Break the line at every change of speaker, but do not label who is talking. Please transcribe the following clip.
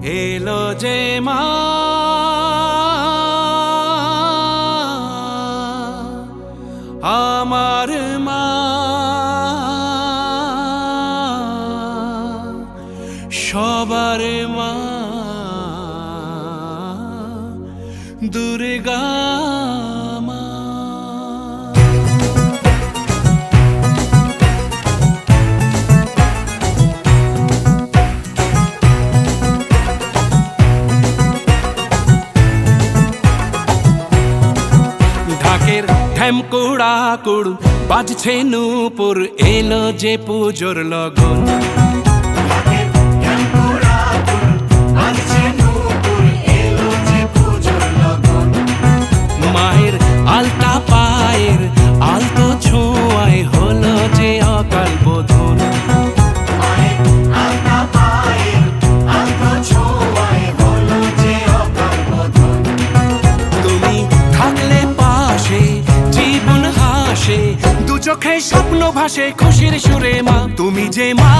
এলো যে মা আমার মা, সবার মা দুর্গা মা। ঢাকের ঢ্যামকুড়া কুড় বাজছে নূপুর, এলো যে পুজোর লগন। মায়ের আলতা পায়ের আলতো ছোঁয়ায় হলো যে অকাল বোধন। তুমি থাকলে পাশে জীবন হাসে, দু চোখে স্বপ্ন ভাসে খুশির সুরে মা। তুমি যে মা